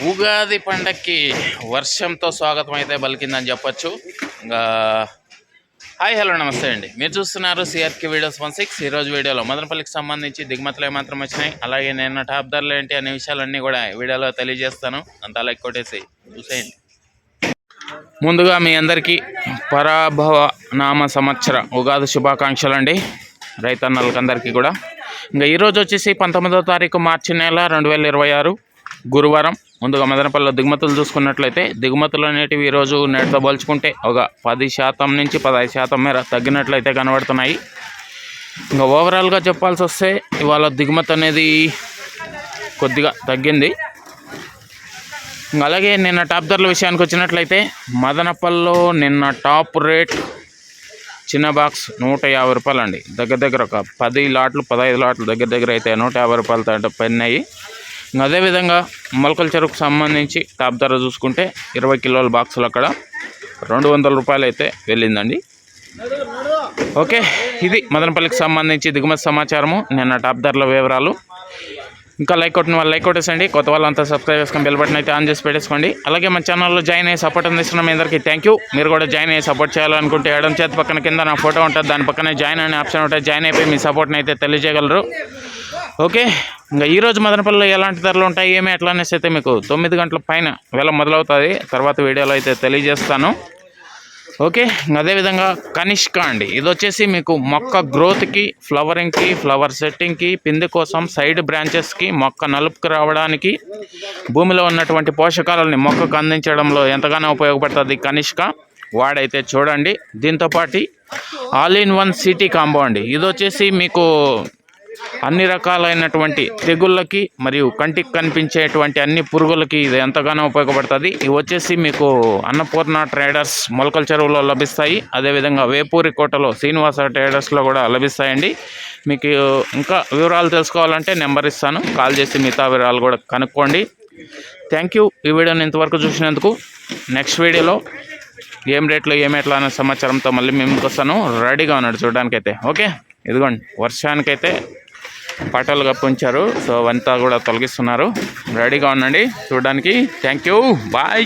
ఉగాది పండక్కి వర్షంతో స్వాగతం అయితే పలికిందని చెప్పొచ్చు. ఇంకా హాయ్ హలో నమస్తే అండి, మీరు చూస్తున్నారు సిఆర్కే వీడియోస్ 16. ఈరోజు వీడియోలో మదనపల్లికి సంబంధించి దిగుమతులు ఏమాత్రం వచ్చినాయి, అలాగే నిన్న టాప్ ధరలు ఏంటి అనే విషయాలన్నీ కూడా వీడియోలో తెలియజేస్తాను. అంతా లైక్ కొట్టేసి చూసేయండి. ముందుగా మీ అందరికీ పరాభవ నామ సంవత్సర ఉగాది శుభాకాంక్షలు అండి, రైతన్నలకి అందరికీ కూడా. ఇంకా ఈరోజు వచ్చేసి 19వ తారీఖు మార్చి నెల 2026 గురువారం. ముందుగా మదనపల్లిలో దిగుమతులు చూసుకున్నట్లయితే దిగుమతులు అనేటివి ఈరోజు నేటితో పోల్చుకుంటే ఒక 10% నుంచి 15% మేర తగ్గినట్లయితే కనబడుతున్నాయి. ఇంకా ఓవరాల్గా చెప్పాల్సి వస్తే ఇవాళ దిగుమతి అనేది కొద్దిగా తగ్గింది. అలాగే నిన్న టాప్ ధరల విషయానికి వచ్చినట్లయితే మదనపల్లిలో నిన్న టాప్ రేట్ చిన్న బాక్స్ 150 రూపాయలు అండి. దగ్గర ఒక 10 లాట్లు 15 లాట్లు దగ్గర అయితే 150 రూపాయలతో పడినాయి. అదేవిధంగా మొలకల చెరుకు సంబంధించి టాప్ ధర చూసుకుంటే 20 కిలోల బాక్సులు అక్కడ 200 రూపాయలు అయితే వెళ్ళిందండి. ఓకే, ఇది మదనపల్లికి సంబంధించి దిగుమతి సమాచారము, నిన్న టాప్ ధరల వివరాలు. ఇంకా లైక్ కొట్టిన వాళ్ళు లైక్ కొట్టేసండి, కొత్త వాళ్ళంతా సబ్స్క్రైబ్ చేసుకొని బెల్ బటన్ అయితే ఆన్ చేసి పెట్టేసుకోండి. అలాగే మన ఛానల్లో జాయిన్ అయ్యి సపోర్ట్ అందిస్తున్న మీ అందరికీ థ్యాంక్ యూ. మీరు కూడా జాయిన్ అయ్యి సపోర్ట్ చేయాలనుకుంటే ఎడం చేతి పక్కన కింద నా ఫోటో ఉంటుంది, దాని పక్కనే జాయిన్ అనే ఆప్షన్ ఉంటుంది. జాయిన్ అయిపోయి మీ సపోర్ట్ని అయితే తెలియజేయగలరు. ఓకే, ఇంకా ఈరోజు మదనపల్లిలో ఎలాంటి ధరలు ఉంటాయి ఏమి ఎట్లా అనేసి అయితే మీకు 9 గంటల పైన వేళ మొదలవుతుంది, తర్వాత వీడియోలో అయితే తెలియజేస్తాను. ఓకే, అదేవిధంగా కనిష్క అండి, ఇది వచ్చేసి మీకు మొక్క గ్రోత్కి, ఫ్లవరింగ్కి, ఫ్లవర్ సెట్టింగ్కి, పిండి కోసం, సైడ్ బ్రాంచెస్కి, మొక్క నలుపుకు రావడానికి, భూమిలో ఉన్నటువంటి పోషకాలని మొక్కకు అందించడంలో ఎంతగానో ఉపయోగపడుతుంది కనిష్క. వాడైతే చూడండి. దీంతోపాటు all in one city combo అండి, ఇది వచ్చేసి మీకు అన్ని రకాలైనటువంటి తెగుళ్ళకి మరియు కంటికి కనిపించేటువంటి అన్ని పురుగులకి ఇది ఎంతగానో ఉపయోగపడుతుంది. ఇవి వచ్చేసి మీకు అన్నపూర్ణ ట్రేడర్స్ మొలకల చెరువులో లభిస్తాయి. అదేవిధంగా వేపూరి కోటలో శ్రీనివాస ట్రేడర్స్లో కూడా లభిస్తాయండి. మీకు ఇంకా వివరాలు తెలుసుకోవాలంటే నెంబర్ ఇస్తాను, కాల్ చేసి మిగతా వివరాలు కూడా కనుక్కోండి. థ్యాంక్ యూ ఈ వీడియోని ఇంతవరకు చూసినందుకు. నెక్స్ట్ వీడియోలో ఏం రేట్లు ఏమి ఎట్లా అనే సమాచారంతో మళ్ళీ మేము వస్తాను. రెడీగా ఉన్నాడు చూడడానికైతే. ఓకే, ఇదిగోండి వర్షానికైతే పటాలు కప్పించారు, సో అవంతా కూడా తొలగిస్తున్నారు. రెడీగా ఉండండి చూడడానికి. Thank you, bye.